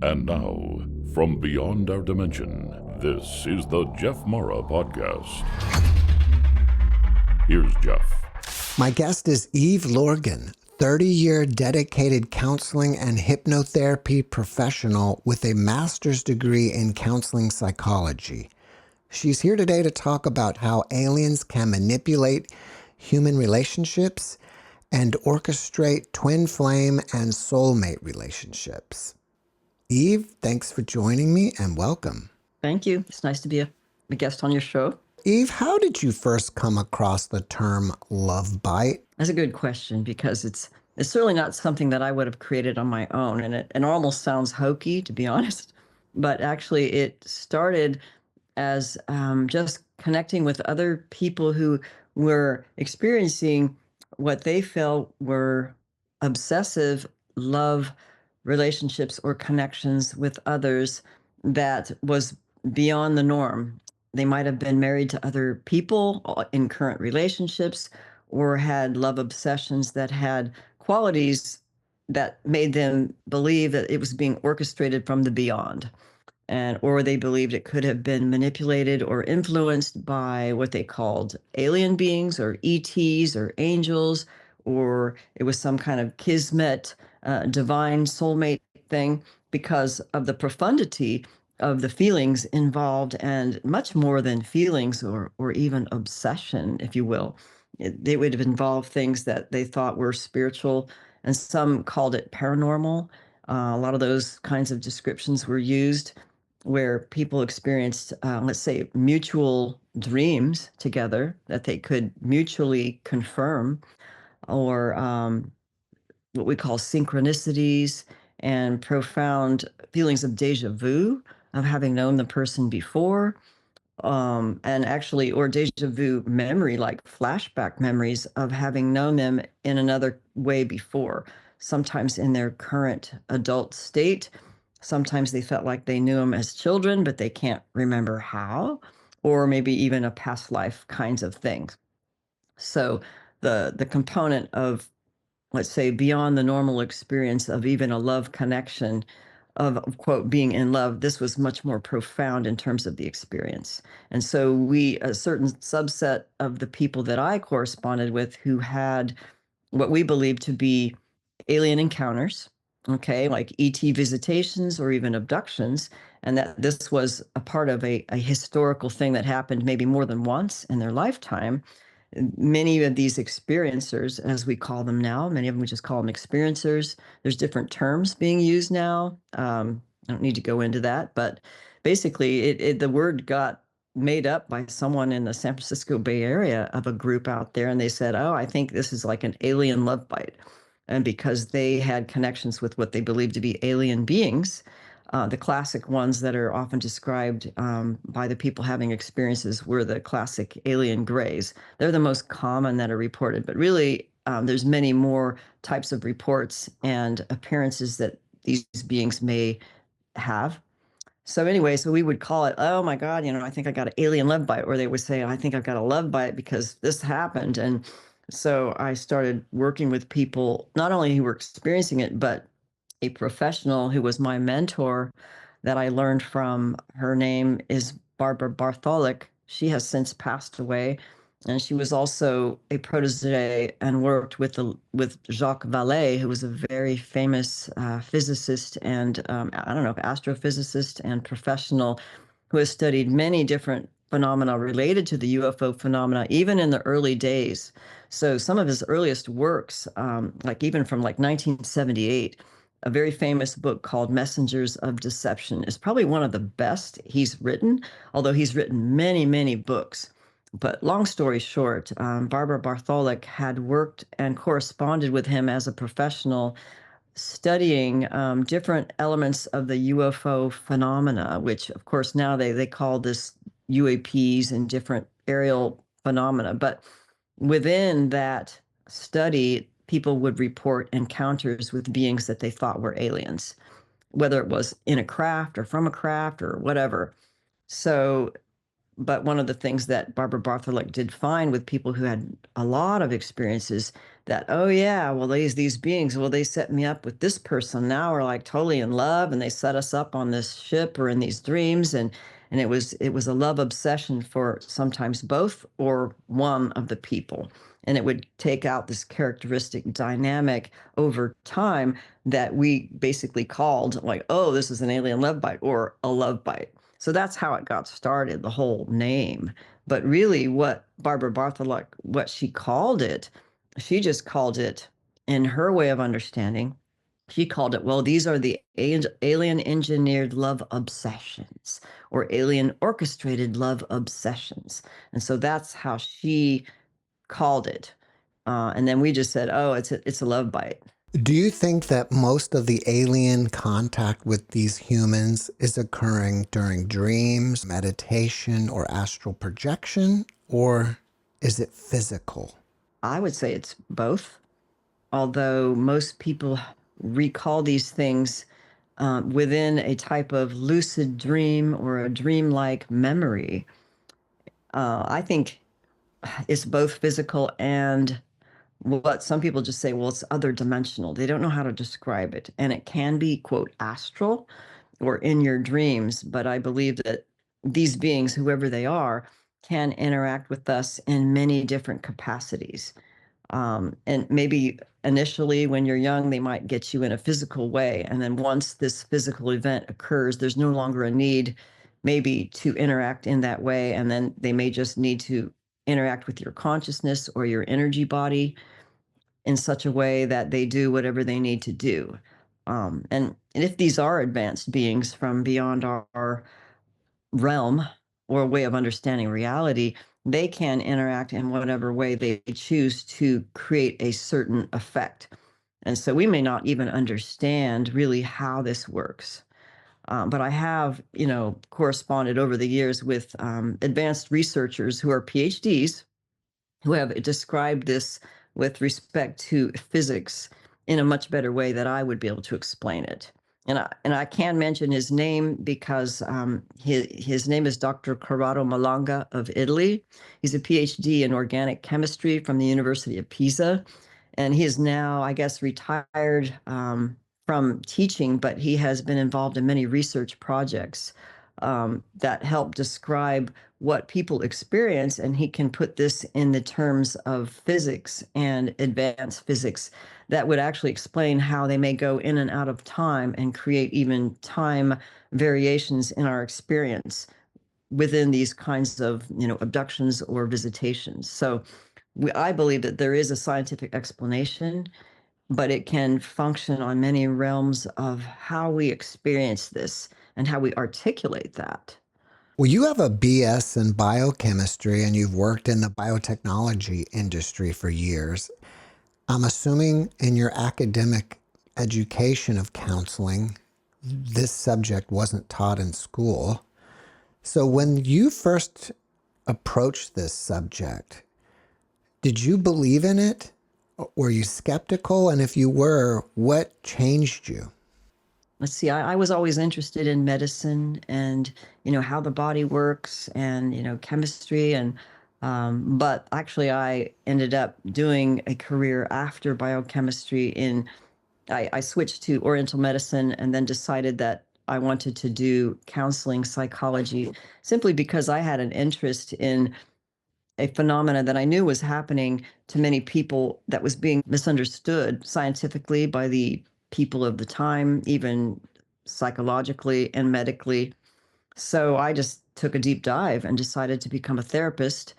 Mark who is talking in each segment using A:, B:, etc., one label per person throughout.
A: And now, from beyond our dimension, this is the JeffMara podcast. Here's Jeff.
B: My guest is Eve Lorgen, 30-year dedicated counseling and hypnotherapy professional with a master's degree in counseling psychology. She's here today to talk about how aliens can manipulate human relationships and orchestrate twin flame and soulmate relationships. Eve, thanks for joining me and welcome.
C: Thank you. It's nice to be a guest on your show.
B: Eve, how did you first come across the term love bite?
C: That's a good question because it's certainly not something that I would have created on my own. And it almost sounds hokey, to be honest. But actually, it started as just connecting with other people who were experiencing what they felt were obsessive love relationships or connections with others that was beyond the norm. They might have been married to other people in current relationships or had love obsessions that had qualities that made them believe that it was being orchestrated from the beyond. Or they believed it could have been manipulated or influenced by what they called alien beings or ETs or angels, or it was some kind of kismet, divine soulmate thing because of the profundity of the feelings involved, and much more than feelings or even obsession, if you will. They would have involved things that they thought were spiritual, and some called it paranormal. A lot of those kinds of descriptions were used where people experienced, let's say, mutual dreams together that they could mutually confirm, or what we call synchronicities and profound feelings of deja vu, of having known the person before, and actually, or deja vu memory, like flashback memories of having known them in another way before, sometimes in their current adult state. Sometimes they felt like they knew them as children, but they can't remember how, or maybe even a past life kinds of things. So the component of, let's say, beyond the normal experience of even a love connection, of quote, being in love, this was much more profound in terms of the experience. And so a certain subset of the people that I corresponded with who had what we believe to be alien encounters, okay, like ET visitations or even abductions, and that this was a part of a historical thing that happened maybe more than once in their lifetime. Many of these experiencers, as we call them now, many of them we just call them experiencers. There's different terms being used now. I don't need to go into that, but basically the word got made up by someone in the San Francisco Bay Area of a group out there, and they said, oh, I think this is like an alien love bite. And because they had connections with what they believed to be alien beings, the classic ones that are often described by the people having experiences were the classic alien grays. They're the most common that are reported, but really there's many more types of reports and appearances that these beings may have. So anyway, so we would call it, oh my God, I think I got an alien love bite, or they would say, I think I've got a love bite because this happened. And so I started working with people, not only who were experiencing it, but a professional who was my mentor that I learned from. Her name is Barbara Bartholic. She has since passed away. And she was also a protege and worked with Jacques Vallée, who was a very famous physicist and, astrophysicist and professional who has studied many different phenomena related to the UFO phenomena, even in the early days. So some of his earliest works, like even from like 1978, a very famous book called Messengers of Deception is probably one of the best he's written, although he's written many, many books. But long story short, Barbara Bartholic had worked and corresponded with him as a professional, studying different elements of the UFO phenomena, which of course now they call this UAPs and different aerial phenomena. But within that study, people would report encounters with beings that they thought were aliens, whether it was in a craft or from a craft or whatever. So, but one of the things that Barbara Bartholic did find with people who had a lot of experiences, that, oh yeah, well, these beings, well, they set me up with this person. Now we're like totally in love, and they set us up on this ship or in these dreams, and it was a love obsession for sometimes both or one of the people. And it would take out this characteristic dynamic over time that we basically called like, oh, this is an alien love bite or a love bite. So that's how it got started, the whole name. But really, what Barbara Bartholak, what she called it, she just called it, in her way of understanding, she called it, well, these are the alien engineered love obsessions or alien orchestrated love obsessions. And so that's how she called it. And then we just said, oh, it's a love bite.
B: Do you think that most of the alien contact with these humans is occurring during dreams, meditation, or astral projection, or is it physical?
C: I would say it's both, although most people recall these things within a type of lucid dream or a dreamlike memory. I think it's both physical and what some people just say, well, it's other dimensional. They don't know how to describe it. And it can be, quote, astral or in your dreams. But I believe that these beings, whoever they are, can interact with us in many different capacities. And maybe initially when you're young, they might get you in a physical way. And then once this physical event occurs, there's no longer a need maybe to interact in that way. And then they may just need to interact with your consciousness or your energy body in such a way that they do whatever they need to do. And if these are advanced beings from beyond our realm or way of understanding reality, they can interact in whatever way they choose to create a certain effect. And so we may not even understand really how this works. But I have, corresponded over the years with advanced researchers who are PhDs who have described this with respect to physics in a much better way that I would be able to explain it. And I can mention his name because his name is Dr. Corrado Malanga of Italy. He's a PhD in organic chemistry from the University of Pisa, and he is now, I guess, retired from teaching, but he has been involved in many research projects that help describe what people experience, and he can put this in the terms of physics and advanced physics that would actually explain how they may go in and out of time and create even time variations in our experience within these kinds of, abductions or visitations. So I believe that there is a scientific explanation, but it can function on many realms of how we experience this and how we articulate that.
B: Well, you have a BS in biochemistry and you've worked in the biotechnology industry for years. I'm assuming in your academic education of counseling, this subject wasn't taught in school. So when you first approached this subject, did you believe in it? Were you skeptical? And if you were, what changed you?
C: Let's see, I was always interested in medicine and, how the body works and, chemistry. And, but actually I ended up doing a career after biochemistry I switched to Oriental medicine and then decided that I wanted to do counseling psychology simply because I had an interest in a phenomena that I knew was happening to many people that was being misunderstood scientifically by the people of the time, even psychologically and medically. So I just took a deep dive and decided to become a therapist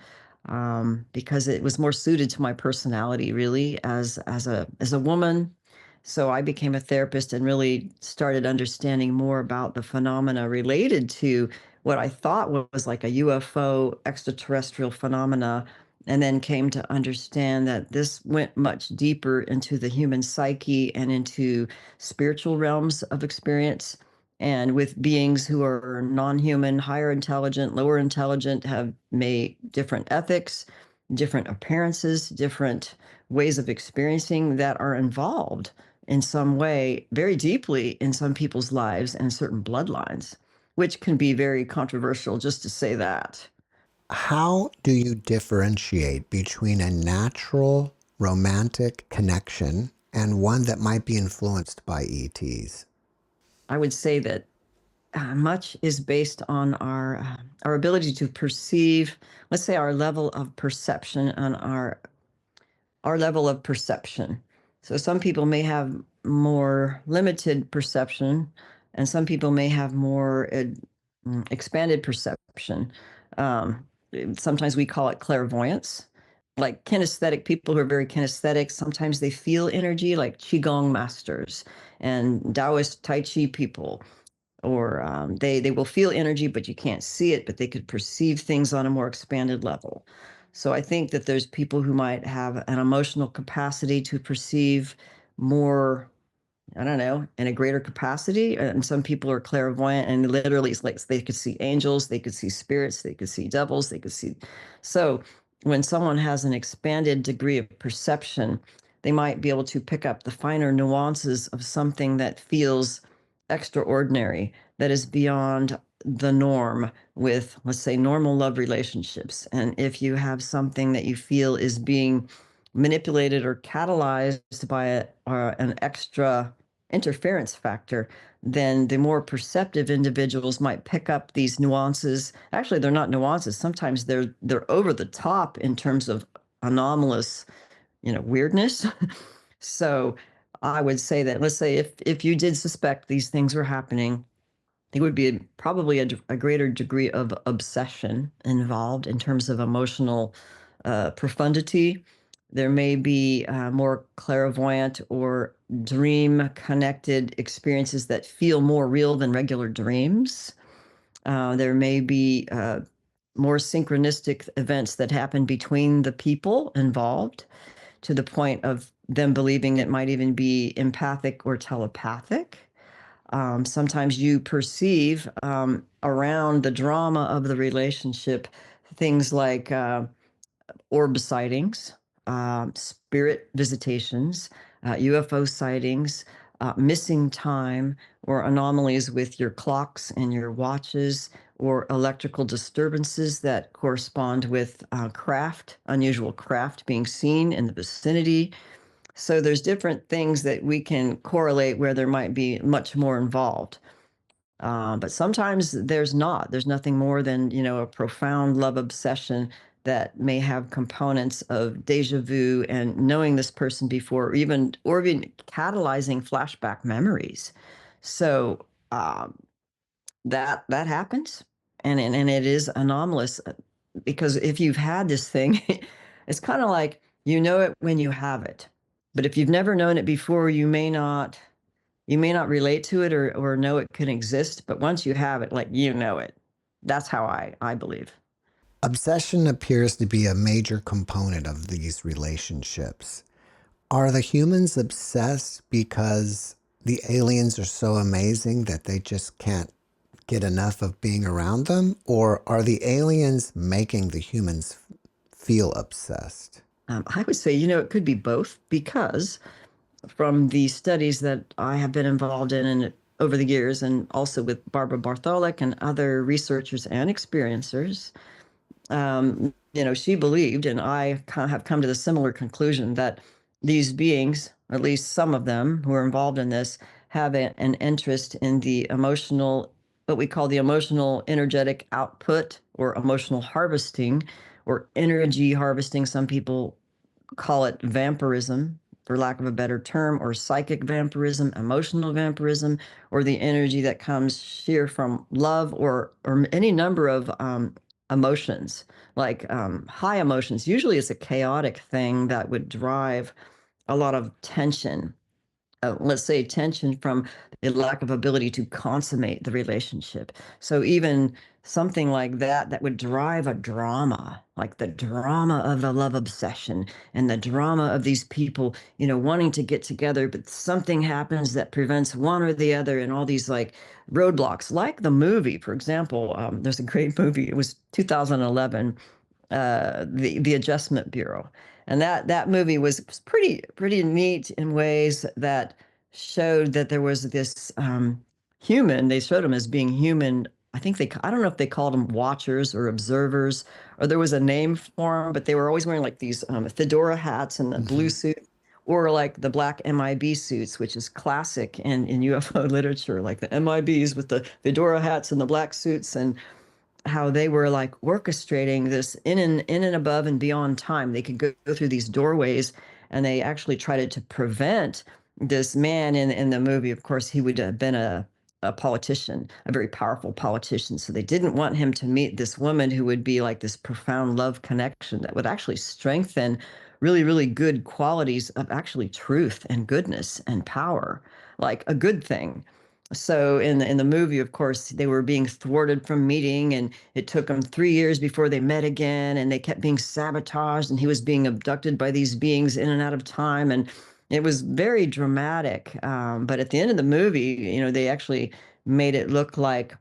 C: because it was more suited to my personality, really, as a woman. So I became a therapist and really started understanding more about the phenomena related to what I thought was like a UFO extraterrestrial phenomena, and then came to understand that this went much deeper into the human psyche and into spiritual realms of experience. And with beings who are non-human, higher intelligent, lower intelligent, have made different ethics, different appearances, different ways of experiencing that are involved in some way very deeply in some people's lives and certain bloodlines, which can be very controversial, just to say that.
B: How do you differentiate between a natural romantic connection, and one that might be influenced by ETs?
C: I would say that much is based on our ability to perceive, let's say our level of perception and our level of perception. So some people may have more limited perception, and some people may have more expanded perception. Um, Sometimes we call it clairvoyance. Like kinesthetic people who are very kinesthetic, sometimes they feel energy, like Qigong masters and Taoist Tai Chi people, or they will feel energy, but you can't see it, but they could perceive things on a more expanded level. So I think that there's people who might have an emotional capacity to perceive more, I don't know, in a greater capacity. And some people are clairvoyant, and literally it's like they could see angels, they could see spirits, they could see devils, they could see. So when someone has an expanded degree of perception, they might be able to pick up the finer nuances of something that feels extraordinary, that is beyond the norm with, let's say, normal love relationships. And if you have something that you feel is being manipulated or catalyzed by an extra interference factor, then the more perceptive individuals might pick up these nuances. Actually, they're not nuances. Sometimes they're over the top in terms of anomalous, weirdness. So I would say that, let's say if you did suspect these things were happening, there would be probably a greater degree of obsession involved in terms of emotional profundity. There may be more clairvoyant or dream connected experiences that feel more real than regular dreams. There may be more synchronistic events that happen between the people involved, to the point of them believing it might even be empathic or telepathic. Sometimes you perceive around the drama of the relationship things like orb sightings, spirit visitations, UFO sightings, missing time, or anomalies with your clocks and your watches, or electrical disturbances that correspond with unusual craft being seen in the vicinity. So there's different things that we can correlate where there might be much more involved. But sometimes there's not. There's nothing more than, a profound love obsession that may have components of deja vu and knowing this person before, or even catalyzing flashback memories. So that happens, and it is anomalous, because if you've had this thing, it's kind of like it when you have it. But if you've never known it before, you may not relate to it or know it can exist, but once you have it, like it. That's how I believe.
B: Obsession appears to be a major component of these relationships. Are the humans obsessed because the aliens are so amazing that they just can't get enough of being around them? Or are the aliens making the humans feel obsessed?
C: I would say, it could be both, because from the studies that I have been involved in and over the years, and also with Barbara Bartholic and other researchers and experiencers, she believed, and I kind of have come to the similar conclusion, that these beings, at least some of them who are involved in this, have an interest in the emotional, what we call the emotional energetic output, or emotional harvesting, or energy harvesting. Some people call it vampirism, for lack of a better term, or psychic vampirism, emotional vampirism, or the energy that comes sheer from love, or any number of emotions, like high emotions. Usually it's a chaotic thing that would drive a lot of tension. Let's say tension from the lack of ability to consummate the relationship. So even something like that would drive a drama, like the drama of the love obsession and the drama of these people, wanting to get together, but something happens that prevents one or the other, and all these like roadblocks, like the movie, for example. There's a great movie. It was 2011, the Adjustment Bureau. And that movie was pretty neat in ways that showed that there was this human. They showed him as being human I think I don't know if they called them watchers or observers, or there was a name for them, but they were always wearing like these fedora hats and the blue suit, or like the black MIB suits, which is classic in UFO literature, like the MIBs with the fedora hats and the black suits, and how they were like orchestrating this in and above and beyond time. They could go through these doorways, and they actually tried to prevent this man in the movie. Of course, he would have been a politician, a very powerful politician. So they didn't want him to meet this woman who would be like this profound love connection that would actually strengthen really, really good qualities of actually truth and goodness and power, like a good thing. So in the movie, of course, they were being thwarted from meeting, and it took them 3 years before they met again, and they kept being sabotaged, and he was being abducted by these beings in and out of time, and it was very dramatic. But at the end of the movie, they actually made it look like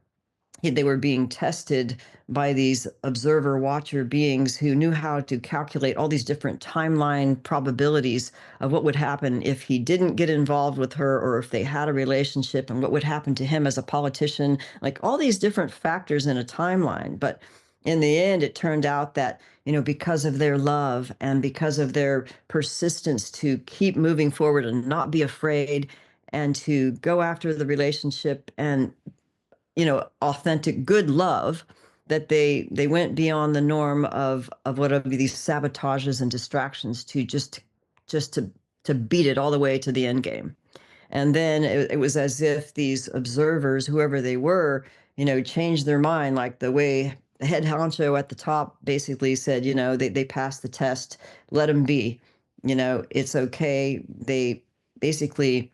C: they were being tested by these observer watcher beings who knew how to calculate all these different timeline probabilities of what would happen if he didn't get involved with her, or if they had a relationship, and what would happen to him as a politician, like all these different factors in a timeline. But in the end, it turned out that, because of their love and because of their persistence to keep moving forward and not be afraid, and to go after the relationship and authentic good love, that they went beyond the norm of whatever these sabotages and distractions to just to beat it all the way to the end game. And then it was as if these observers, whoever they were, changed their mind, like the way the head honcho at the top basically said, they passed the test, let them be, it's okay. They basically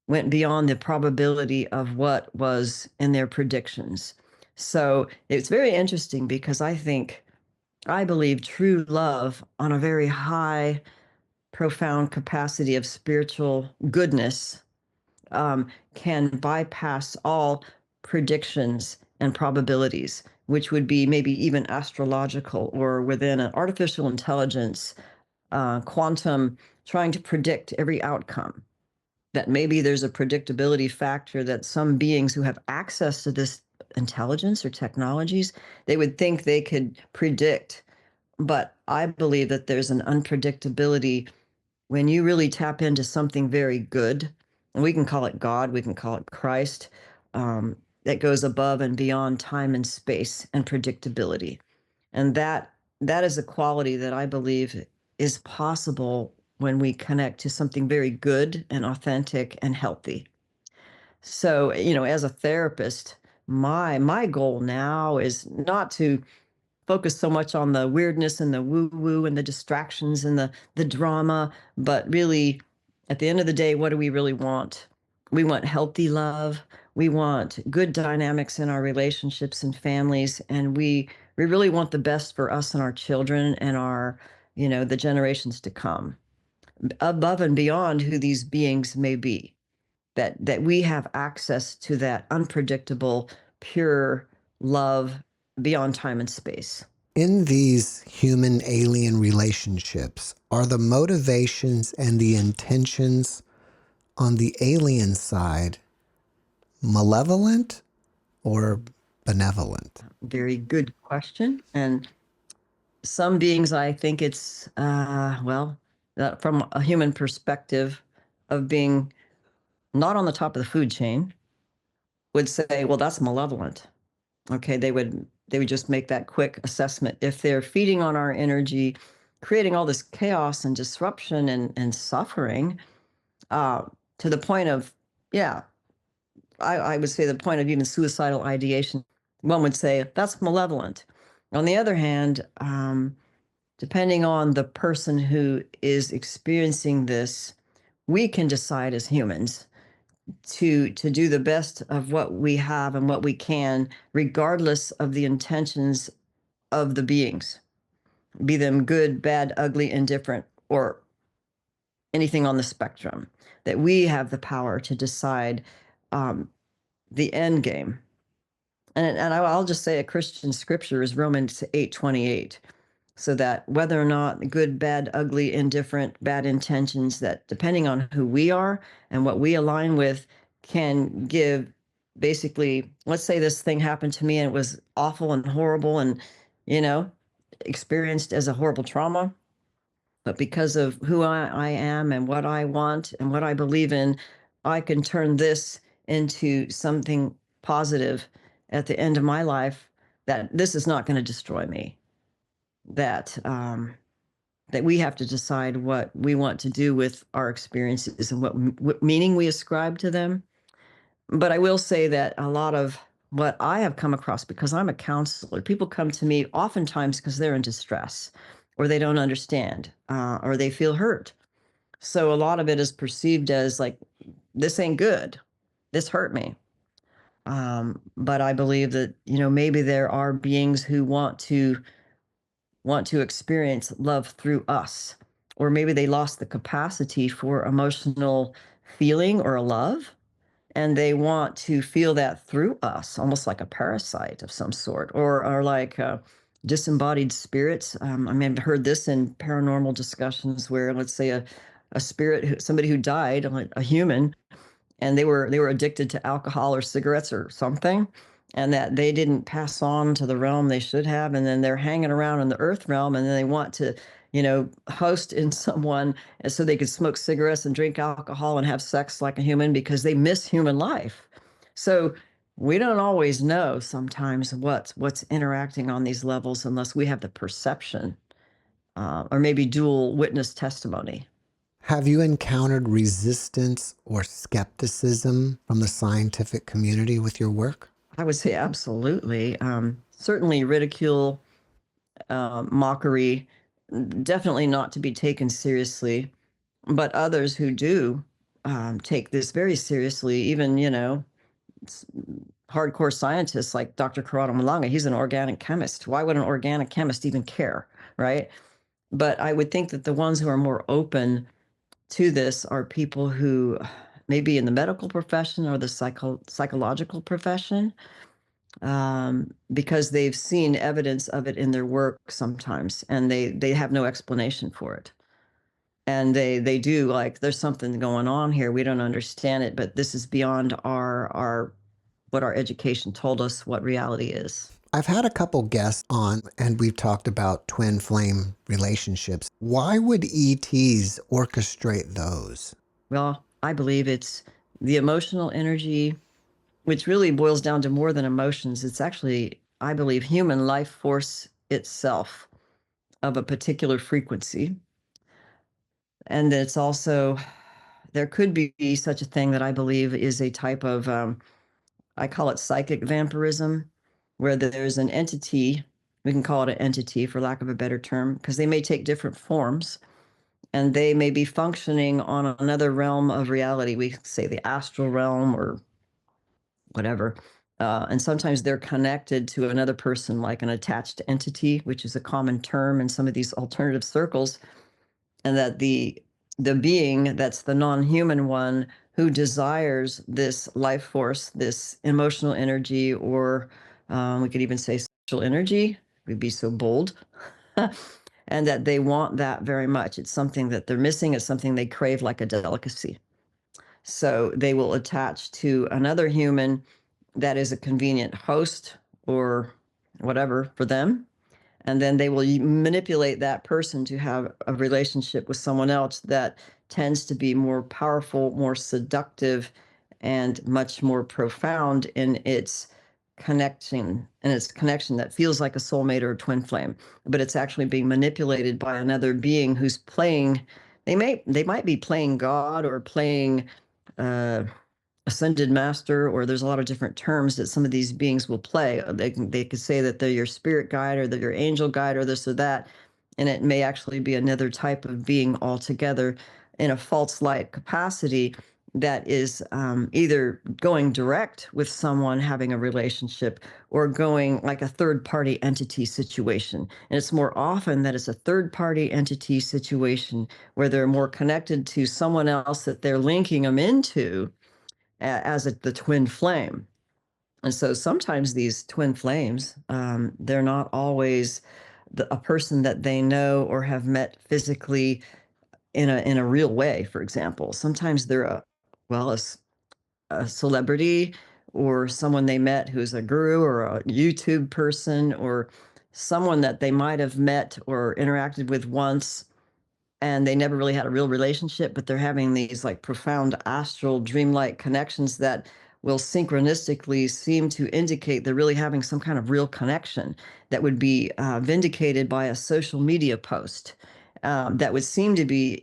C: went beyond the probability of what was in their predictions. So it's very interesting, because I believe true love on a very high, profound capacity of spiritual goodness can bypass all predictions and probabilities, which would be maybe even astrological or within an artificial intelligence, quantum, trying to predict every outcome. That maybe there's a predictability factor that some beings who have access to this intelligence or technologies, they would think they could predict. But I believe that there's an unpredictability when you really tap into something very good, and we can call it God, we can call it Christ, that goes above and beyond time and space and predictability. And that is a quality that I believe is possible when we connect to something very good and authentic and healthy. So, as a therapist, my goal now is not to focus so much on the weirdness and the woo-woo and the distractions and the drama, but really, at the end of the day, what do we really want? We want healthy love. We want good dynamics in our relationships and families, and we really want the best for us and our children and our, the generations to come, above and beyond who these beings may be, that we have access to that unpredictable, pure love beyond time and space.
B: In these human alien relationships, are the motivations and the intentions on the alien side malevolent or benevolent?
C: Very good question. And some beings, I think it's, from a human perspective of being not on the top of the food chain, would say, well, that's malevolent. Okay, they would just make that quick assessment. If they're feeding on our energy, creating all this chaos and disruption and suffering, to the point of, I would say the point of even suicidal ideation, one would say that's malevolent. On the other hand, depending on the person who is experiencing this, we can decide as humans to do the best of what we have and what we can, regardless of the intentions of the beings, be them good, bad, ugly, indifferent, or anything on the spectrum, that we have the power to decide the end game. And I'll just say a Christian scripture is Romans 8:28. So that whether or not good, bad, ugly, indifferent, bad intentions, that depending on who we are and what we align with, can give basically, let's say this thing happened to me and it was awful and horrible and, you know, experienced as a horrible trauma. But because of who I am and what I want and what I believe in, I can turn this into something positive at the end of my life, that this is not going to destroy me. That we have to decide what we want to do with our experiences and what meaning we ascribe to them. But I will say that a lot of what I have come across, because I'm a counselor, people come to me oftentimes because they're in distress or they don't understand or they feel hurt. So a lot of it is perceived as like, this ain't good. This hurt me. But I believe that, maybe there are beings who want to experience love through us, or maybe they lost the capacity for emotional feeling or a love, and they want to feel that through us, almost like a parasite of some sort, or like disembodied spirits. I mean, I've heard this in paranormal discussions where, let's say, a spirit, somebody who died, a human, and they were addicted to alcohol or cigarettes or something, and that they didn't pass on to the realm they should have, and then they're hanging around in the earth realm, and then they want to host in someone so they could smoke cigarettes and drink alcohol and have sex like a human because they miss human life. So we don't always know sometimes what's interacting on these levels unless we have the perception or maybe dual witness testimony.
B: Have you encountered resistance or skepticism from the scientific community with your work?
C: I would say absolutely. Certainly ridicule, mockery, definitely not to be taken seriously. But others who do take this very seriously, even, hardcore scientists like Dr. Corrado Malanga, he's an organic chemist. Why would an organic chemist even care, right? But I would think that the ones who are more open to this are people who maybe in the medical profession or the psychological profession, because they've seen evidence of it in their work sometimes, and they have no explanation for it. And they do, like, there's something going on here. We don't understand it, but this is beyond our what our education told us what reality is.
B: I've had a couple guests on, and we've talked about twin flame relationships. Why would ETs orchestrate those?
C: Well, I believe it's the emotional energy, which really boils down to more than emotions. It's actually, I believe, human life force itself of a particular frequency. And it's also, there could be such a thing that I believe is a type of, I call it psychic vampirism, where there's an entity, we can call it an entity for lack of a better term, because they may take different forms and they may be functioning on another realm of reality. We say the astral realm or whatever. And sometimes they're connected to another person, like an attached entity, which is a common term in some of these alternative circles. And that the being that's the non-human one who desires this life force, this emotional energy, or we could even say sexual energy, we'd be so bold, and that they want that very much. It's something that they're missing. It's something they crave like a delicacy. So they will attach to another human that is a convenient host or whatever for them. And then they will manipulate that person to have a relationship with someone else that tends to be more powerful, more seductive, and much more profound in its connection that feels like a soulmate or a twin flame, but it's actually being manipulated by another being who's playing. They might be playing God or playing ascended master, or there's a lot of different terms that some of these beings will play. They could say that they're your spirit guide or they're your angel guide or this or that, and it may actually be another type of being altogether in a false light capacity that is either going direct with someone having a relationship or going like a third-party entity situation. And it's more often that it's a third-party entity situation where they're more connected to someone else that they're linking them into as the twin flame. And so sometimes these twin flames, they're not always a person that they know or have met physically in a real way, for example. Sometimes they're a celebrity or someone they met who's a guru or a YouTube person or someone that they might have met or interacted with once, and they never really had a real relationship, but they're having these like profound astral dreamlike connections that will synchronistically seem to indicate they're really having some kind of real connection that would be vindicated by a social media post that would seem to be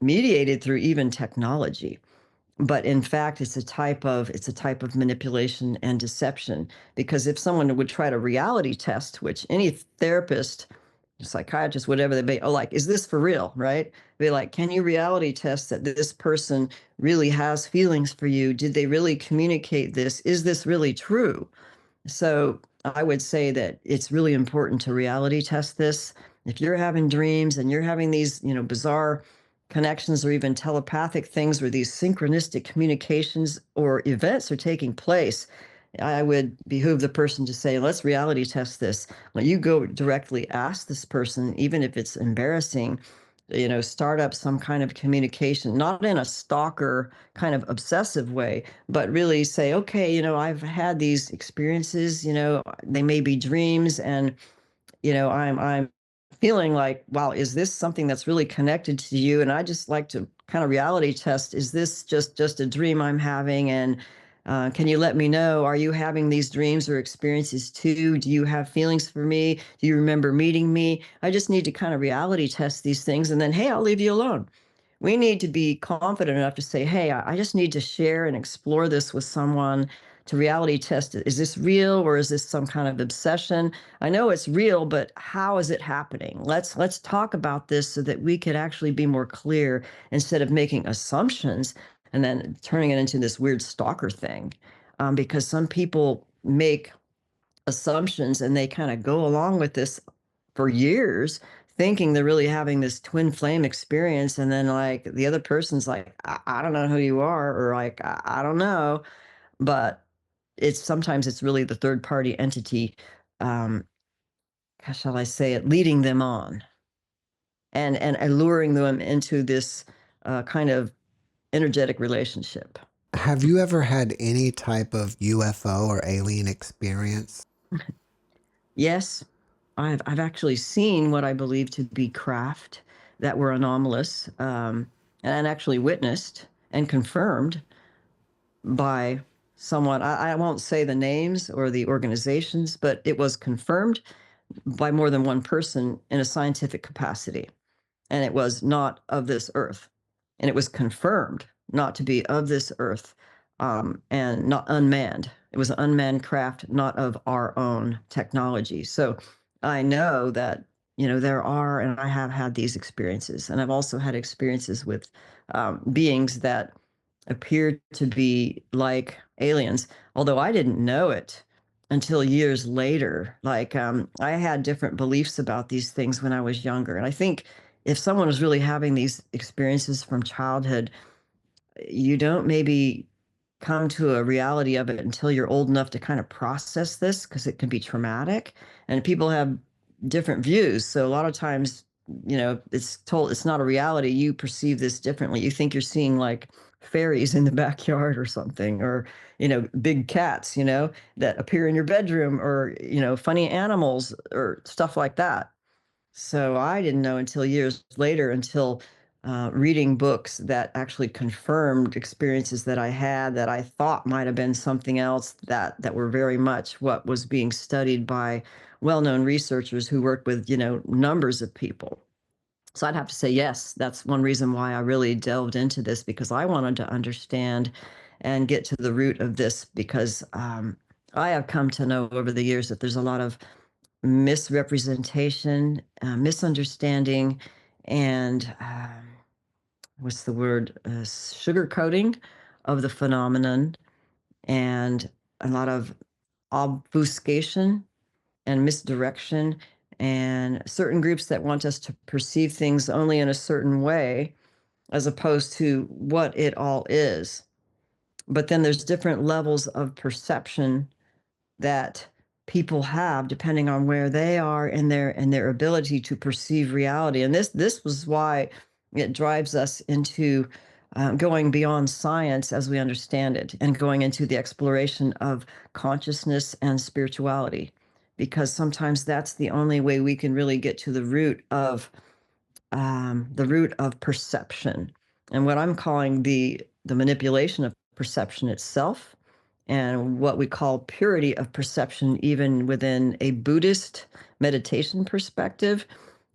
C: mediated through even technology. But in fact, it's a type of manipulation and deception, because if someone would try to reality test, which any therapist, psychiatrist, whatever they be, oh, like, is this for real, right? Be like, can you reality test that this person really has feelings for you? Did they really communicate this? Is this really true? So I would say that it's really important to reality test this. If you're having dreams and you're having these, bizarre connections or even telepathic things where these synchronistic communications or events are taking place, I would behoove the person to say, let's reality test this. When you go directly ask this person, even if it's embarrassing, start up some kind of communication, not in a stalker kind of obsessive way, but really say, okay, I've had these experiences, they may be dreams, and, I'm feeling like, wow, is this something that's really connected to you? And I just like to kind of reality test, is this just a dream I'm having? And can you let me know, are you having these dreams or experiences too? Do you have feelings for me? Do you remember meeting me? I just need to kind of reality test these things, and then, hey, I'll leave you alone. We need to be confident enough to say, hey, I just need to share and explore this with someone to reality test it. Is this real, or is this some kind of obsession? I know it's real, but how is it happening? Let's talk about this so that we could actually be more clear, instead of making assumptions and then turning it into this weird stalker thing. Because some people make assumptions and they kind of go along with this for years, thinking they're really having this twin flame experience. And then, like, the other person's like, I don't know who you are, or like, I don't know. But sometimes it's really the third party entity, um, how shall I say it, leading them on and alluring them into this kind of energetic relationship.
B: Have you ever had any type of UFO or alien experience?
C: Yes, I've actually seen what I believe to be craft that were anomalous, and actually witnessed and confirmed by someone. I won't say the names or the organizations, but it was confirmed by more than one person in a scientific capacity. And it was not of this earth. And it was confirmed not to be of this earth, and not unmanned. It was an unmanned craft, not of our own technology. So I know that, there are, and I have had these experiences. And I've also had experiences with beings that appear to be like aliens, although I didn't know it until years later. Like, I had different beliefs about these things when I was younger. And I think if someone is really having these experiences from childhood, you don't maybe come to a reality of it until you're old enough to kind of process this, because it can be traumatic and people have different views. So a lot of times, it's not a reality. You perceive this differently. You think you're seeing like fairies in the backyard or something, or, big cats, that appear in your bedroom, or, funny animals or stuff like that. So I didn't know until years later, until reading books that actually confirmed experiences that I had that I thought might have been something else, that were very much what was being studied by well-known researchers who worked with, numbers of people. So I'd have to say, yes, that's one reason why I really delved into this, because I wanted to understand and get to the root of this, because I have come to know over the years that there's a lot of misrepresentation, misunderstanding, and what's the word? Sugarcoating of the phenomenon, and a lot of obfuscation and misdirection, and certain groups that want us to perceive things only in a certain way, as opposed to what it all is. But then there's different levels of perception that people have depending on where they are in their ability to perceive reality. And this was why it drives us into going beyond science as we understand it and going into the exploration of consciousness and spirituality, because sometimes that's the only way we can really get to the root of perception, and what I'm calling the manipulation of perception itself, and what we call purity of perception, even within a Buddhist meditation perspective.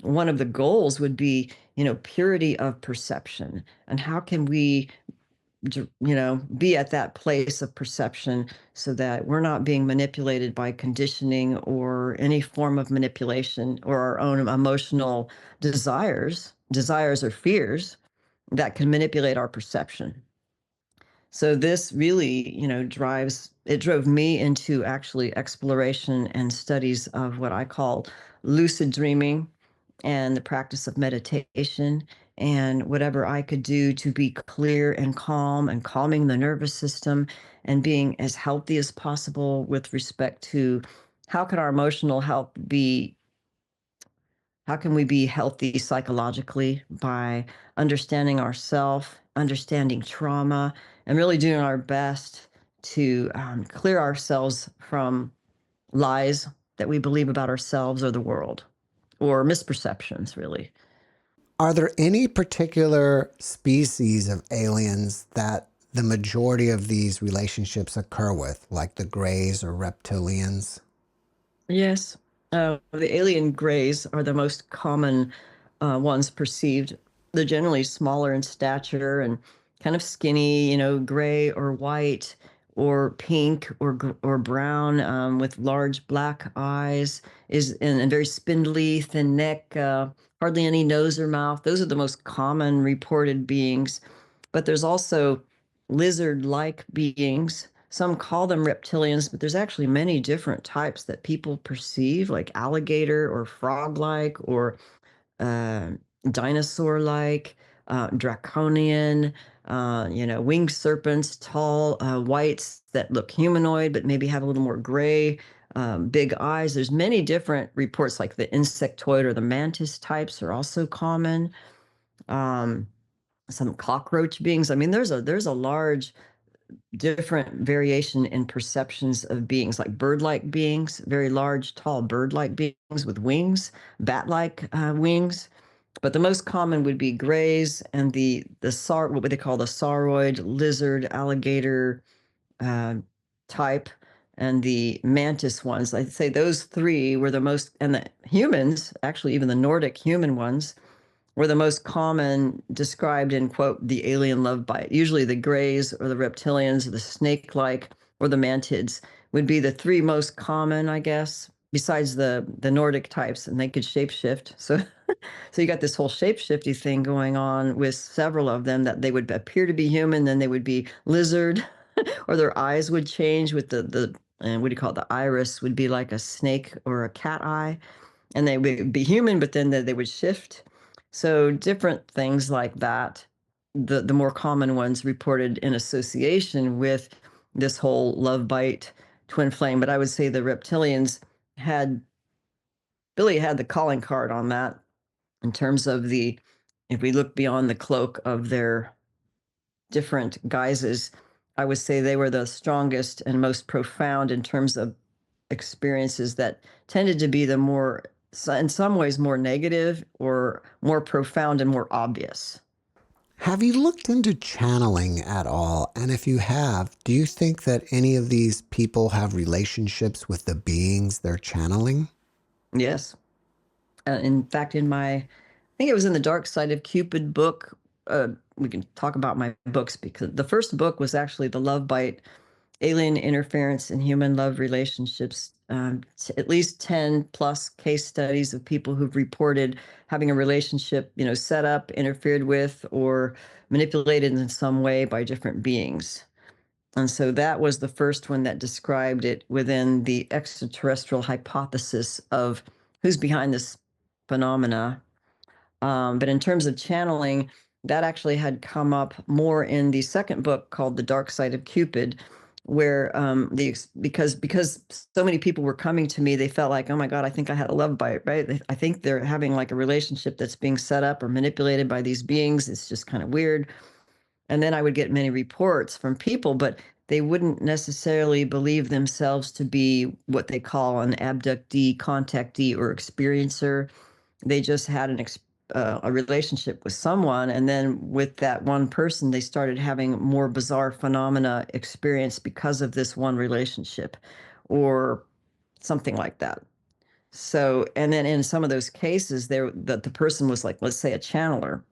C: One of the goals would be, purity of perception. And how can we, be at that place of perception so that we're not being manipulated by conditioning or any form of manipulation or our own emotional desires or fears that can manipulate our perception. So this really, drove me into actually exploration and studies of what I call lucid dreaming and the practice of meditation and whatever I could do to be clear and calm and calming the nervous system and being as healthy as possible with respect to how can our emotional health be how can we be healthy psychologically by understanding ourselves, understanding trauma, and really doing our best to clear ourselves from lies that we believe about ourselves or the world, or misperceptions, really.
B: Are there any particular species of aliens that the majority of these relationships occur with, like the Greys or reptilians?
C: Yes. The alien grays are the most common ones perceived. They're generally smaller in stature and kind of skinny, gray or white or pink or brown, with large black eyes, and very spindly, thin neck, hardly any nose or mouth. Those are the most common reported beings. But there's also lizard-like beings. Some call them reptilians, but there's actually many different types that people perceive, like alligator or frog-like or uh, dinosaur-like, draconian, winged serpents, tall whites that look humanoid but maybe have a little more gray, big eyes. There's many different reports, like the insectoid or the mantis types are also common. Um, some cockroach beings. I mean, there's a large different variation in perceptions of beings, like bird-like beings, very large, tall bird-like beings with wings, bat-like wings. But the most common would be grays and what they call the sauroid, lizard, alligator uh, type, and the mantis ones. I'd say those three were the most, and the humans, actually even the Nordic human ones, were the most common described in, quote, the alien love bite. Usually the grays or the reptilians, the snake-like, or the mantids would be the three most common, I guess, besides the Nordic types, and they could shapeshift. So so you got this whole shapeshifty thing going on with several of them, that they would appear to be human, then they would be lizard, or their eyes would change with the what do you call it? The iris would be like a snake or a cat eye, and they would be human, but then they would shift. So different things like that. The more common ones reported in association with this whole love bite twin flame. But I would say the reptilians had Billy had the calling card on that, in terms of if we look beyond the cloak of their different guises, I would say they were the strongest and most profound in terms of experiences that tended to be the more, in some ways, more negative or more profound and more obvious.
B: Have you looked into channeling at all? And if you have, do you think that any of these people have relationships with the beings they're channeling?
C: Yes. In fact, I think it was in the Dark Side of Cupid book. We can talk about my books, because the first book was actually The Love Bite, Alien Interference in Human Love Relationships. At least 10 plus case studies of people who've reported having a relationship, set up, interfered with, or manipulated in some way by different beings. And so that was the first one that described it within the extraterrestrial hypothesis of who's behind this phenomena. But in terms of channeling, that actually had come up more in the second book called The Dark Side of Cupid, where because so many people were coming to me, they felt like, oh my God, I think I had a love bite, right? I think they're having like a relationship that's being set up or manipulated by these beings. It's just kind of weird. And then I would get many reports from people, but they wouldn't necessarily believe themselves to be what they call an abductee, contactee, or experiencer. They just had a relationship with someone, and then with that one person, they started having more bizarre phenomena experience because of this one relationship, or something like that. So, and then in some of those cases, the person was like, let's say, a channeler.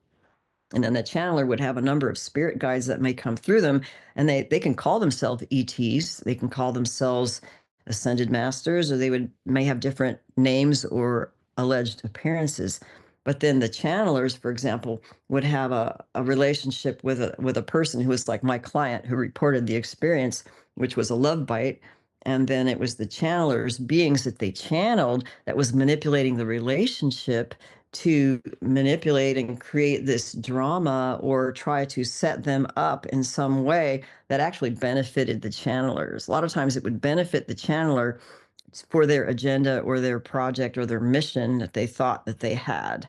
C: And then the channeler would have a number of spirit guides that may come through them, and they can call themselves ETs, they can call themselves ascended masters, or may have different names or alleged appearances. But then the channelers, for example, would have a relationship with a person who was like my client, who reported the experience, which was a love bite. And then it was the channelers, beings that they channeled, that was manipulating the relationship to manipulate and create this drama, or try to set them up in some way that actually benefited the channelers. A lot of times it would benefit the channeler for their agenda or their project or their mission that they thought that they had.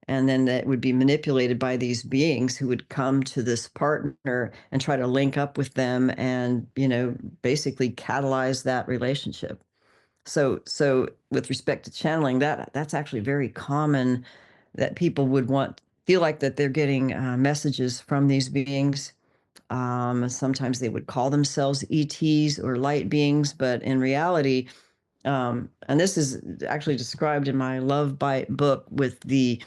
C: And then that would be manipulated by these beings who would come to this partner and try to link up with them and, basically catalyze that relationship. So with respect to channeling, that's actually very common, that people would feel like that they're getting messages from these beings. Sometimes they would call themselves ETs or light beings, but in reality, and this is actually described in my Love Bite book with the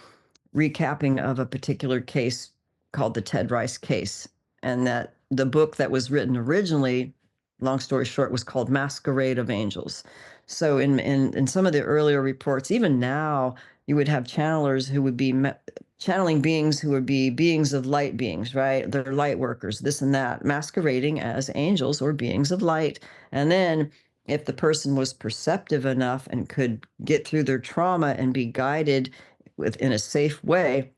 C: recapping of a particular case called the Ted Rice case. And that the book that was written originally, long story short, was called Masquerade of Angels. So in some of the earlier reports, even now, you would have channelers who would be channeling beings who would be beings of light beings, right? They're light workers, this and that, masquerading as angels or beings of light. And then if the person was perceptive enough and could get through their trauma and be guided in a safe way,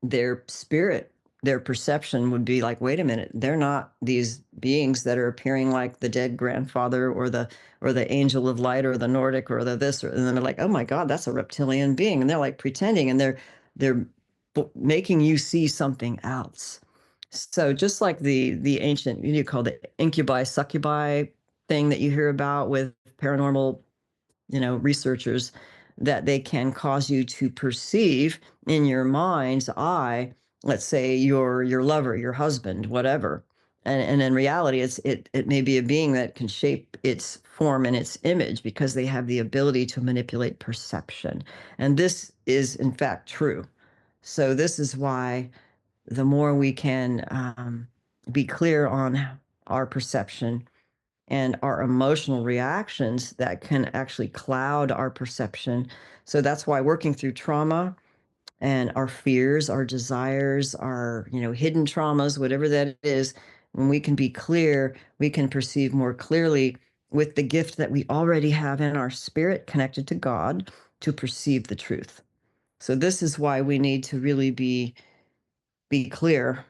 C: their spirit, their perception would be like, wait a minute, they're not these beings that are appearing like the dead grandfather or the angel of light or the Nordic or the this, and then they're like, oh my God, that's a reptilian being, and they're like pretending, and they're making you see something else. So just like the ancient, you call the incubi succubi thing that you hear about with paranormal researchers, that they can cause you to perceive in your mind's eye, let's say your lover, your husband, whatever. And in reality, it may be a being that can shape its form and its image because they have the ability to manipulate perception. And this is in fact true. So this is why the more we can be clear on our perception and our emotional reactions, that can actually cloud our perception. So that's why working through trauma and our fears, our desires, our hidden traumas, whatever that is, when we can be clear, we can perceive more clearly with the gift that we already have in our spirit connected to God to perceive the truth. So this is why we need to really be clear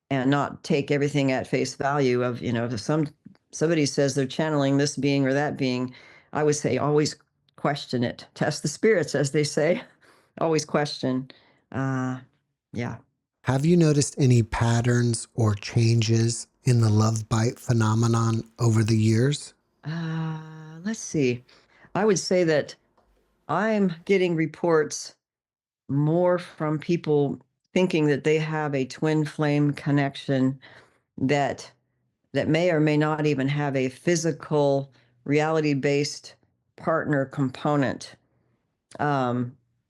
C: and not take everything at face value of, if somebody says they're channeling this being or that being, I would say always question it. Test the spirits, as they say. Always question. Yeah.
B: Have you noticed any patterns or changes in the love bite phenomenon over the years?
C: Let's see. I would say that I'm getting reports more from people thinking that they have a twin flame connection that may or may not even have a physical, reality-based partner component.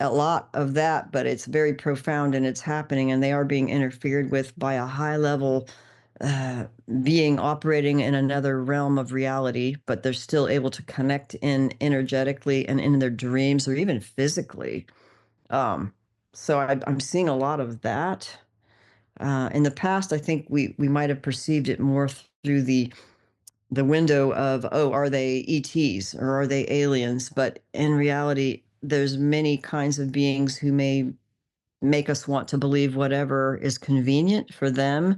C: A lot of that, but it's very profound and it's happening, and they are being interfered with by a high-level being operating in another realm of reality, but they're still able to connect in energetically and in their dreams or even physically. So I'm seeing a lot of that. In the past, I think we might have perceived it more through the window of, oh, are they ETs or are they aliens? But in reality, there's many kinds of beings who may make us want to believe whatever is convenient for them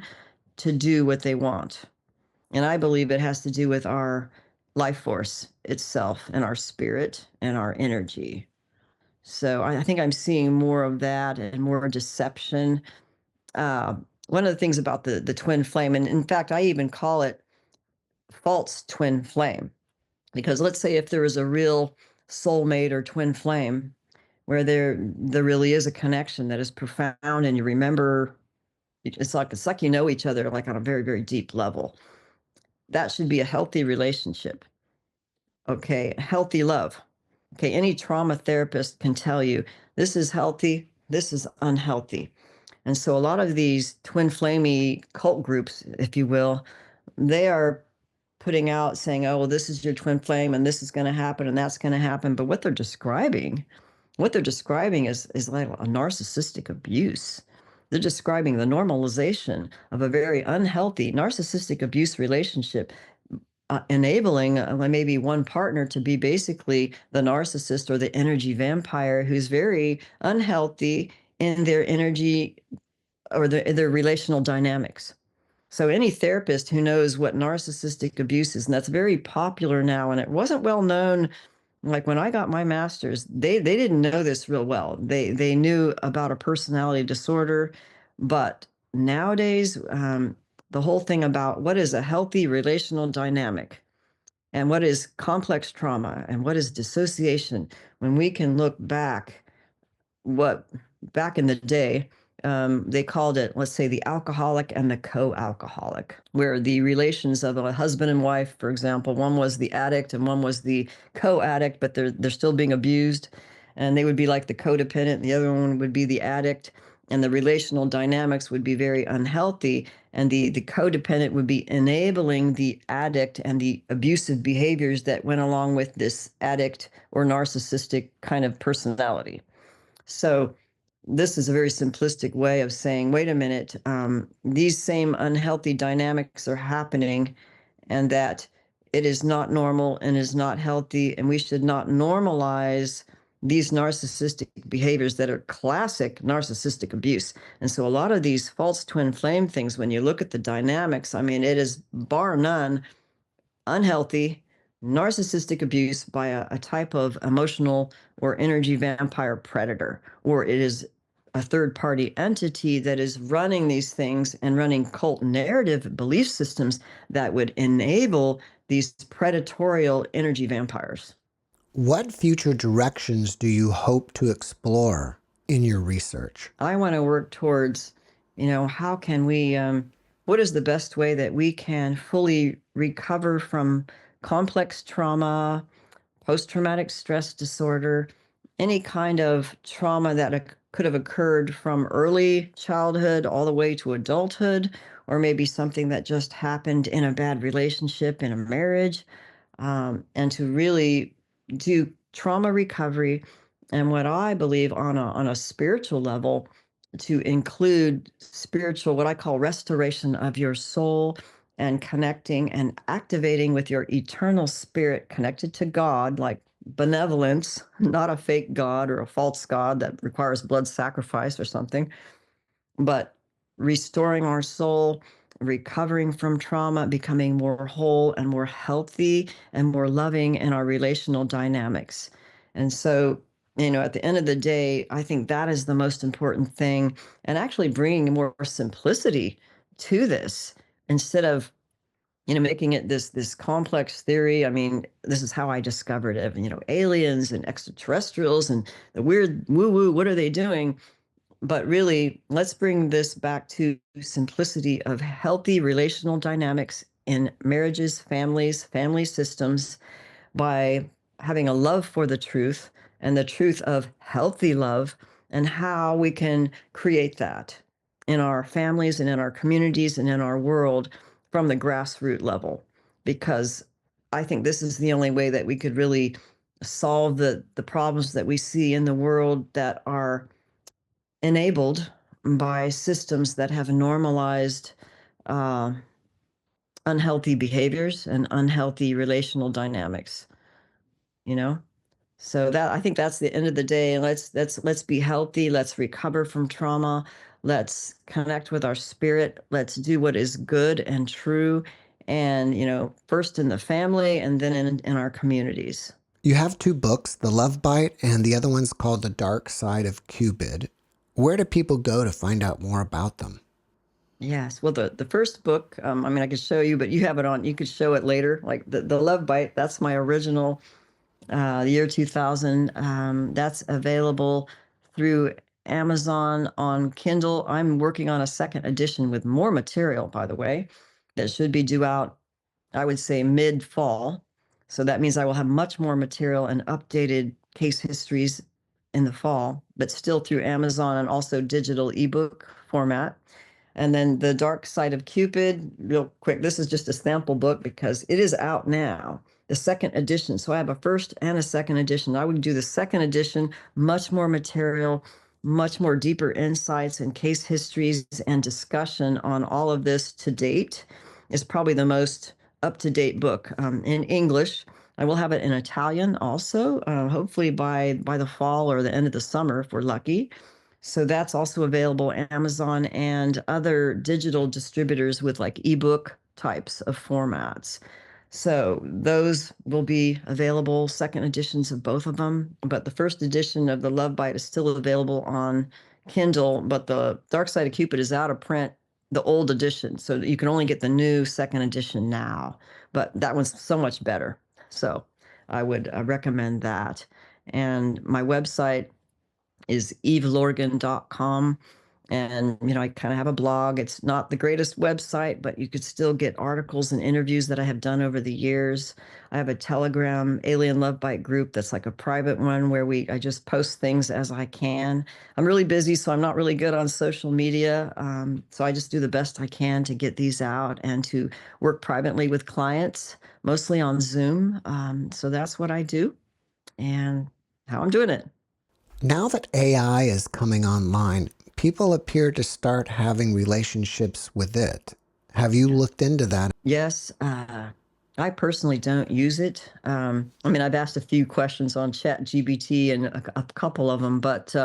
C: to do what they want. And I believe it has to do with our life force itself and our spirit and our energy. So I think I'm seeing more of that and more deception. one of the things about the twin flame, and in fact, I even call it false twin flame, because let's say if there is a real soulmate or twin flame where there really is a connection that is profound, and you remember, it's like you know each other like on a very, very deep level. That should be a healthy relationship. Okay, healthy love. Okay, any trauma therapist can tell you this is healthy, this is unhealthy. And so a lot of these twin flamey cult groups, if you will, they are putting out saying, oh, well, this is your twin flame and this is going to happen and that's going to happen. But what they're describing is like a narcissistic abuse. They're describing the normalization of a very unhealthy narcissistic abuse relationship, enabling maybe one partner to be basically the narcissist or the energy vampire who's very unhealthy in their energy or their relational dynamics. So any therapist who knows what narcissistic abuse is, and that's very popular now, and it wasn't well known. Like when I got my master's, they didn't know this real well. They knew about a personality disorder, but nowadays, the whole thing about what is a healthy relational dynamic and what is complex trauma and what is dissociation, when we can look back, what back in the day, they called it, let's say, the alcoholic and the co-alcoholic, where the relations of a husband and wife, for example, one was the addict and one was the co-addict, but they're still being abused, and they would be like the codependent, and the other one would be the addict, and the relational dynamics would be very unhealthy, and the codependent would be enabling the addict and the abusive behaviors that went along with this addict or narcissistic kind of personality. So this is a very simplistic way of saying, wait a minute, these same unhealthy dynamics are happening, and that it is not normal and is not healthy, and we should not normalize these narcissistic behaviors that are classic narcissistic abuse. And so a lot of these false twin flame things, when you look at the dynamics, I mean, it is bar none unhealthy narcissistic abuse by a type of emotional or energy vampire predator, or it is a third party entity that is running these things and running cult narrative belief systems that would enable these predatorial energy vampires.
B: What future directions do you hope to explore in your research?
C: I want to work towards, how can we, what is the best way that we can fully recover from complex trauma, post-traumatic stress disorder, any kind of trauma that could have occurred from early childhood all the way to adulthood, or maybe something that just happened in a bad relationship, in a marriage, and to really do trauma recovery, and what I believe on a spiritual level, to include spiritual, what I call restoration of your soul, and connecting and activating with your eternal spirit connected to God, like benevolence, not a fake God or a false God that requires blood sacrifice or something, but restoring our soul, recovering from trauma, becoming more whole and more healthy and more loving in our relational dynamics. And so, at the end of the day, I think that is the most important thing, and actually bringing more simplicity to this instead of making it this complex theory. I mean, this is how I discovered it. Aliens and extraterrestrials and the weird woo-woo, what are they doing? But really, let's bring this back to simplicity of healthy relational dynamics in marriages, families, family systems, by having a love for the truth and the truth of healthy love, and how we can create that in our families and in our communities and in our world from the grassroots level. Because I think this is the only way that we could really solve the problems that we see in the world that are enabled by systems that have normalized uh, unhealthy behaviors and unhealthy relational dynamics. So that, I think that's the end of the day. Let's be healthy. Let's recover from trauma. Let's connect with our spirit. Let's do what is good and true, and first in the family and then in our communities.
B: You have two books, The Love Bite and the other one's called The Dark Side of Cupid. Where do people go to find out more about them?
C: Yes. Well, the first book, I mean, I could show you, but you have it on. You could show it later. Like the Love Bite. That's my original, the year 2000. That's available through Amazon on Kindle. I'm working on a second edition with more material, by the way, that should be due out, I would say, mid-fall. So that means I will have much more material and updated case histories in the fall, but still through Amazon and also digital ebook format. And then The Dark Side of Cupid, real quick, this is just a sample book because it is out now, the second edition. So I have a first and a second edition. I would do the second edition, much more material, much more deeper insights and case histories and discussion on all of this to date. It's probably the most up-to-date book in English. I will have it in Italian also, hopefully by the fall or the end of the summer if we're lucky. So that's also available on Amazon and other digital distributors with like ebook types of formats. So those will be available, second editions of both of them. But the first edition of The Love Bite is still available on Kindle, but The Dark Side of Cupid is out of print, the old edition. So you can only get the new second edition now, but that one's so much better. So I would recommend that. And my website is evelorgen.com. And, I kind of have a blog. It's not the greatest website, but you could still get articles and interviews that I have done over the years. I have a Telegram Alien Love Bite group that's like a private one where I just post things as I can. I'm really busy, so I'm not really good on social media. So I just do the best I can to get these out and to work privately with clients, mostly on Zoom. So that's what I do and how I'm doing it.
B: Now that AI is coming online, people appear to start having relationships with it. Have you looked into that?
C: Yes, I personally don't use it. I mean, I've asked a few questions on ChatGPT and a couple of them, but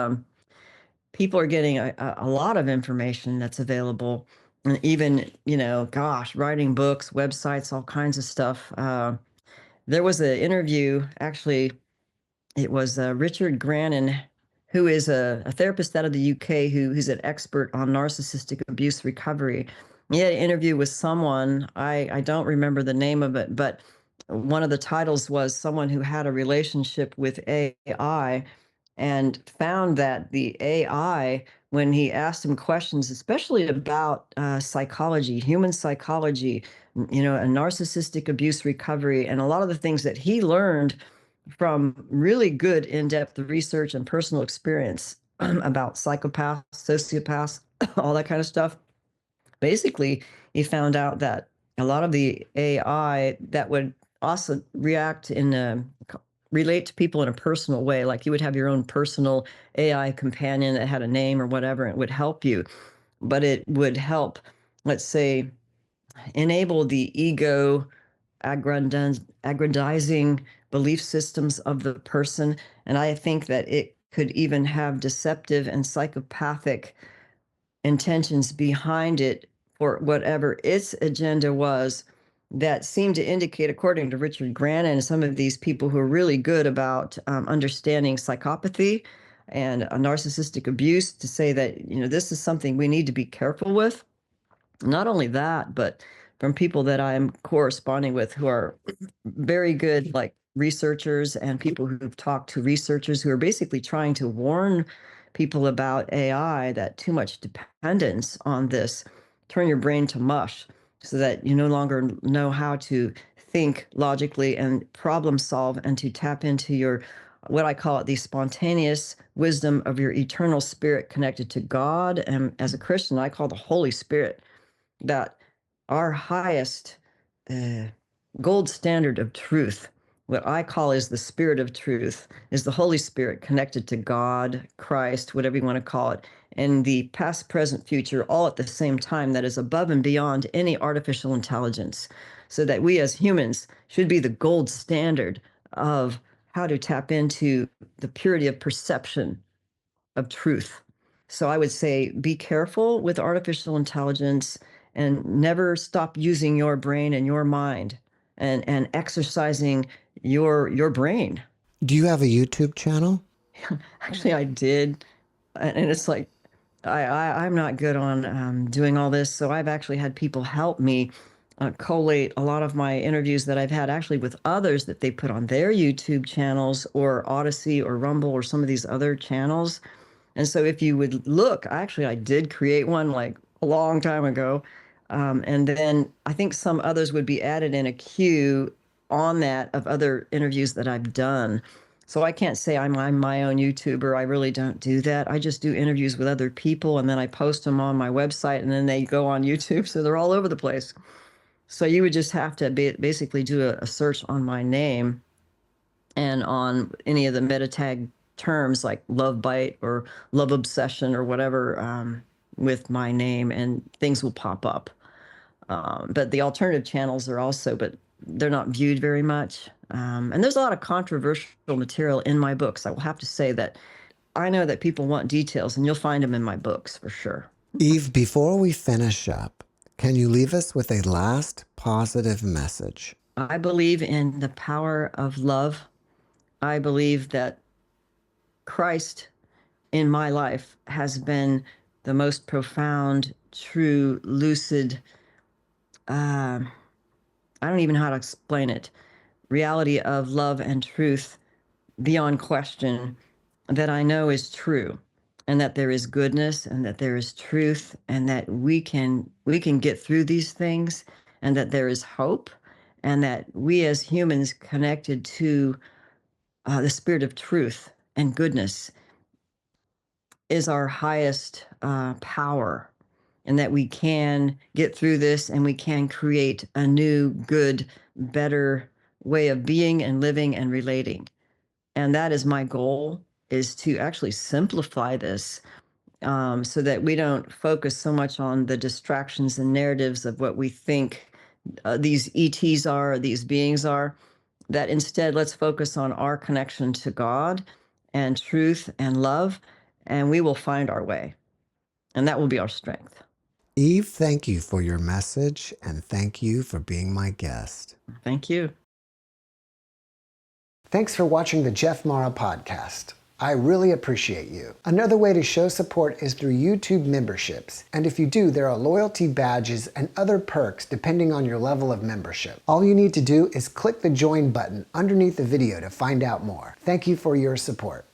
C: people are getting a lot of information that's available. And even, gosh, writing books, websites, all kinds of stuff. There was an interview, actually, it was Richard Grannon, who is a therapist out of the UK who's an expert on narcissistic abuse recovery. He had an interview with someone, I don't remember the name of it, but one of the titles was someone who had a relationship with AI and found that the AI, when he asked him questions, especially about psychology, human psychology, a narcissistic abuse recovery, and a lot of the things that he learned from really good in-depth research and personal experience about psychopaths, sociopaths, all that kind of stuff. Basically, he found out that a lot of the AI that would also relate to people in a personal way, like you would have your own personal AI companion that had a name or whatever, and it would help you. But it would help, let's say, enable the ego aggrandizing belief systems of the person. And I think that it could even have deceptive and psychopathic intentions behind it for whatever its agenda was, that seemed to indicate, according to Richard Grant and some of these people who are really good about understanding psychopathy and narcissistic abuse, to say that, this is something we need to be careful with. Not only that, but from people that I'm corresponding with who are very good, like researchers and people who've talked to researchers who are basically trying to warn people about AI, that too much dependence on this turn your brain to mush so that you no longer know how to think logically and problem solve and to tap into your, what I call it, the spontaneous wisdom of your eternal spirit connected to God. And as a Christian, I call the Holy Spirit, that our highest gold standard of truth, what I call is the spirit of truth, is the Holy Spirit connected to God, Christ, whatever you want to call it, and the past, present, future, all at the same time, that is above and beyond any artificial intelligence. So that we as humans should be the gold standard of how to tap into the purity of perception of truth. So I would say be careful with artificial intelligence and never stop using your brain and your mind and exercising your brain.
B: Do you have a YouTube channel?
C: Actually, I did. And it's like I'm not good on doing all this, so I've actually had people help me collate a lot of my interviews that I've had actually with others that they put on their YouTube channels or Odyssey or Rumble or some of these other channels. And so if you would look, actually, I did create one like a long time ago. And then I think some others would be added in a queue on that of other interviews that I've done. So I can't say I'm my own YouTuber. I really don't do that. I just do interviews with other people and then I post them on my website and then they go on YouTube. So they're all over the place. So you would just have to basically do a search on my name and on any of the meta tag terms like love bite or love obsession or whatever with my name, and things will pop up. But the alternative channels are also, but they're not viewed very much. And there's a lot of controversial material in my books. I will have to say that I know that people want details, and you'll find them in my books for sure.
B: Eve, before we finish up, can you leave us with a last positive message?
C: I believe in the power of love. I believe that Christ in my life has been the most profound, true, lucid, I don't even know how to explain it, reality of love and truth beyond question that I know is true, and that there is goodness and that there is truth and that we can get through these things, and that there is hope, and that we as humans connected to the spirit of truth and goodness is our highest power, and that we can get through this and we can create a new, good, better way of being and living and relating. And that is my goal, is to actually simplify this so that we don't focus so much on the distractions and narratives of what we think these ETs are, these beings are, that instead let's focus on our connection to God and truth and love, and we will find our way. And that will be our strength.
B: Eve, thank you for your message, and thank you for being my guest.
C: Thank you.
B: Thanks for watching the JeffMara podcast. I really appreciate you. Another way to show support is through YouTube memberships. And if you do, there are loyalty badges and other perks depending on your level of membership. All you need to do is click the join button underneath the video to find out more. Thank you for your support.